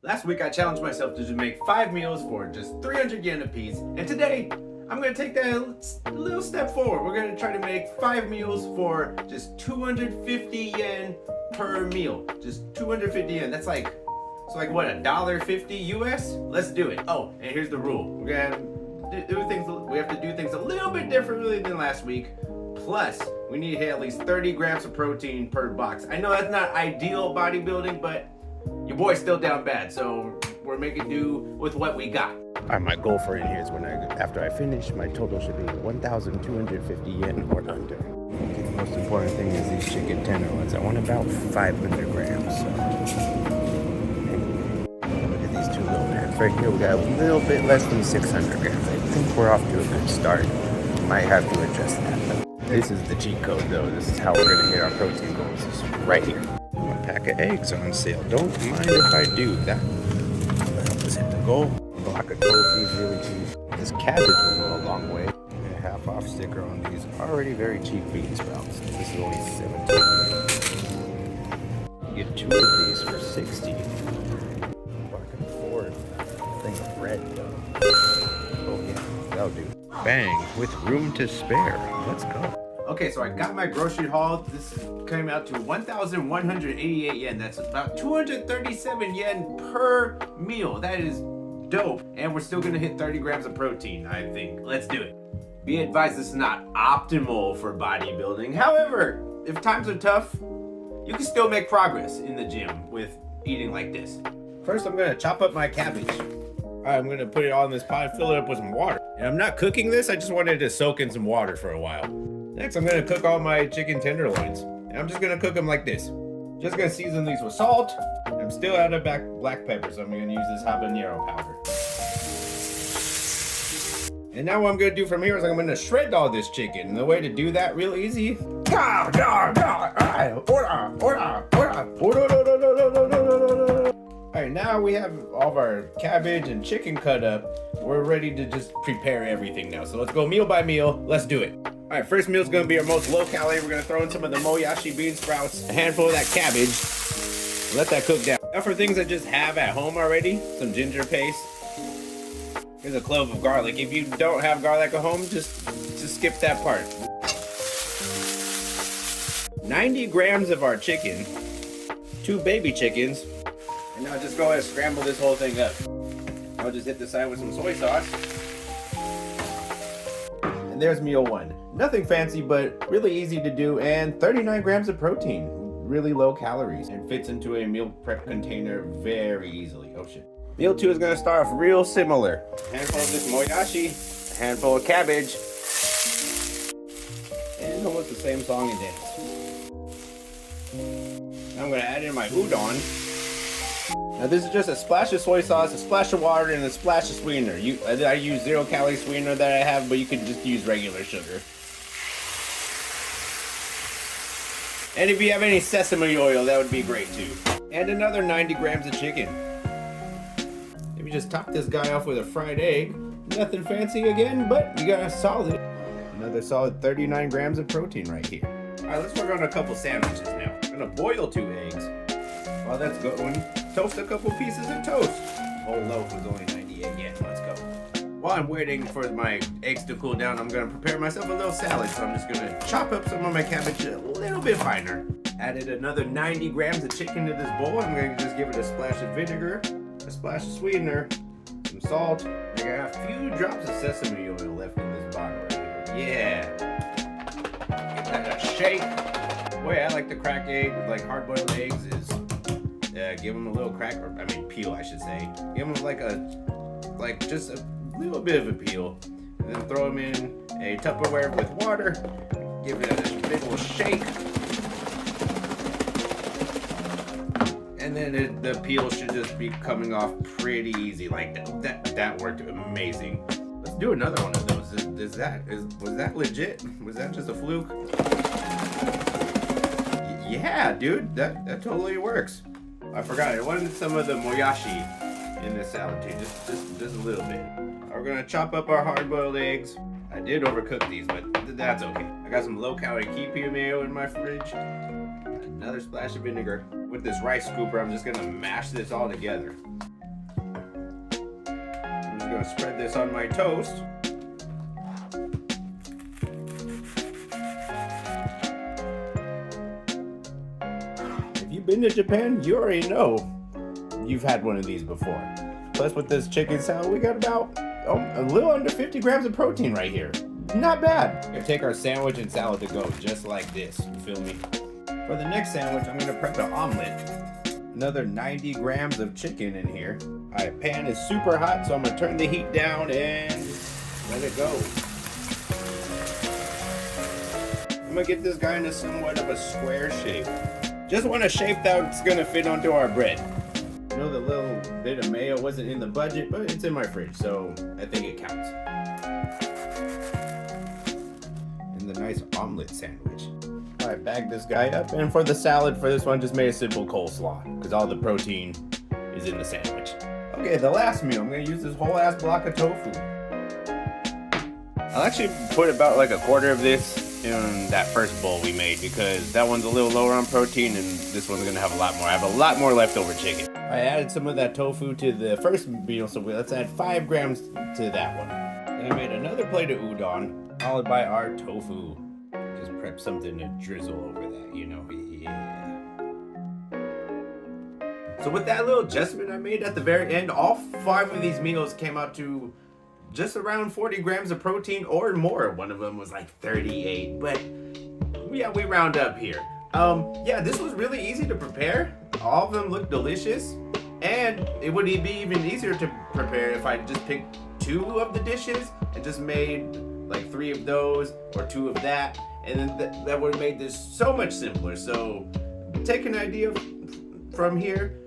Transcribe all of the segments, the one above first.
Last week I challenged myself to just make 5 meals for just 300 yen a piece, and today I'm going to take that a little step forward. We're going to try to make 5 meals for just 250 yen per meal. Just 250 yen. That's like, it's like what, $1.50 US? Let's do it. Oh, and here's the rule. We're going to do things, we have to do things a little bit differently than last week. Plus, we need to hit at least 30 grams of protein per box. I know that's not ideal bodybuilding, but your boy's still down bad, so we're making do with what we got. Alright, my goal for it here is after I finish, my total should be 1,250 yen or under. The most important thing is these chicken tenderloins. I want about 500 grams. So. Look at these two little packs. Right here we got a little bit less than 600 grams. I think we're off to a good start. Might have to adjust that. This is the cheat code though. This is how we're going to hit our protein goals. It's right here. One pack of eggs on sale. Don't mind if I do. That will help us hit the goal. A block of tofu is really cheap. This cabbage will go a long way. And a half off sticker on these already very cheap bean sprouts. This is only 17. You get 2 of these for 60. If I can afford a thing of bread though. Oh yeah, that'll do. Bang, with room to spare. Let's go. Okay, so I got my grocery haul. This came out to 1,188 yen. That's about 237 yen per meal. That is dope. And we're still gonna hit 30 grams of protein, I think. Let's do it. Be advised, this is not optimal for bodybuilding. However, if times are tough, you can still make progress in the gym with eating like this. First, I'm gonna chop up my cabbage. I'm gonna put it on this pot, fill it up with some water. And I'm not cooking this, I just wanted to soak in some water for a while. Next, I'm gonna cook all my chicken tenderloins. And I'm just gonna cook them like this. Just gonna season these with salt. I'm still out of black pepper, so I'm gonna use this habanero powder. And now what I'm gonna do from here is I'm gonna shred all this chicken. And the way to do that real easy. Alright, now we have all of our cabbage and chicken cut up. We're ready to just prepare everything now. So let's go meal by meal. Let's do it. Alright, first meal is going to be our most low calorie. We're going to throw in some of the moyashi bean sprouts, a handful of that cabbage. Let that cook down. Now for things I just have at home already, some ginger paste. Here's a clove of garlic. If you don't have garlic at home, just skip that part. 90 grams of our chicken, 2 baby chickens. And now just go ahead and scramble this whole thing up. I'll just hit the side with some soy sauce. And there's meal 1. Nothing fancy, but really easy to do, and 39 grams of protein. Really low calories, and fits into a meal prep container very easily. Oh shit. Meal 2 is gonna start off real similar. A handful of this moyashi, a handful of cabbage, and almost the same song and dance. Now I'm gonna add in my udon. Now this is just a splash of soy sauce, a splash of water, and a splash of sweetener. I use 0-calorie sweetener that I have, but you could just use regular sugar. And if you have any sesame oil, that would be great too. And another 90 grams of chicken. If you just top this guy off with a fried egg, nothing fancy again, but you got another solid 39 grams of protein right here. All right, let's work on a couple sandwiches now. I'm gonna boil 2 eggs. While that's going, toast a couple pieces of toast. Whole loaf was only 98 yen. Let's go. While I'm waiting for my eggs to cool down, I'm gonna prepare myself a little salad. So I'm just gonna chop up some of my cabbage a little bit finer. Added another 90 grams of chicken to this bowl. I'm gonna just give it a splash of vinegar, a splash of sweetener, some salt. I got a few drops of sesame oil left in this bottle right here. Yeah. Give that a shake. Boy, I like the cracked egg, like hard-boiled eggs is. Give them a little crack, peel, I should say. Give them just a little bit of a peel. And then throw them in a Tupperware with water. Give it a big old shake. And then the peel should just be coming off pretty easy like that. That worked amazing. Let's do another one of those. Was that legit? Was that just a fluke? Yeah, dude, that totally works. I forgot, I wanted some of the moyashi in this salad too, just a little bit. We're gonna chop up our hard-boiled eggs. I did overcook these, but that's okay. I got some low-calorie kipi mayo in my fridge. Another splash of vinegar. With this rice scooper, I'm just gonna mash this all together. I'm just gonna spread this on my toast. If you've been to Japan, you already know you've had one of these before. Plus with this chicken salad, we got about a little under 50 grams of protein right here. Not bad. We're gonna take our sandwich and salad to go just like this, you feel me? For the next sandwich, I'm gonna prep an omelet. Another 90 grams of chicken in here. My pan is super hot, so I'm gonna turn the heat down and let it go. I'm gonna get this guy into somewhat of a square shape. Just want a shape that's gonna fit onto our bread. I know the little bit of mayo wasn't in the budget, but it's in my fridge, so I think it counts. And the nice omelet sandwich. I bagged this guy up, and for the salad for this one, just made a simple coleslaw because all the protein is in the sandwich. Okay, the last meal, I'm gonna use this whole ass block of tofu. I'll actually put about like a quarter of this in that first bowl we made because that one's a little lower on protein and this one's gonna have a lot more. I have a lot more leftover chicken. I added some of that tofu to the first meal, so let's add 5 grams to that one. Then I made another plate of udon, followed by our tofu. Just prep something to drizzle over that, you know, yeah. So with that little adjustment I made at the very end, all 5 of these meals came out to just around 40 grams of protein or more. One of them was like 38, but yeah, we round up here. Yeah, this was really easy to prepare. All of them look delicious, and it would be even easier to prepare if I just picked 2 of the dishes and just made like 3 of those or 2 of that, and then that would have made this so much simpler. So take an idea from here,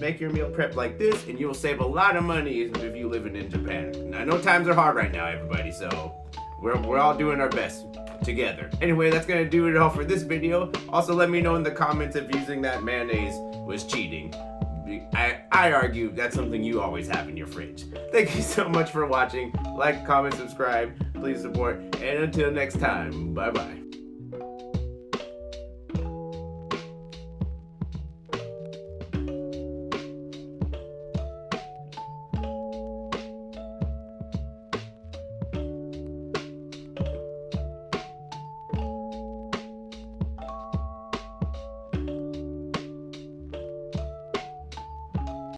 make your meal prep like this, and you'll save a lot of money if you live in Japan. And I know times are hard right now, everybody, so we're all doing our best together. Anyway, that's gonna do it all for this video. Also, let me know in the comments if using that mayonnaise was cheating. I argue that's something you always have in your fridge. Thank you so much for watching. Like, comment, subscribe, please support, and until next time, bye bye.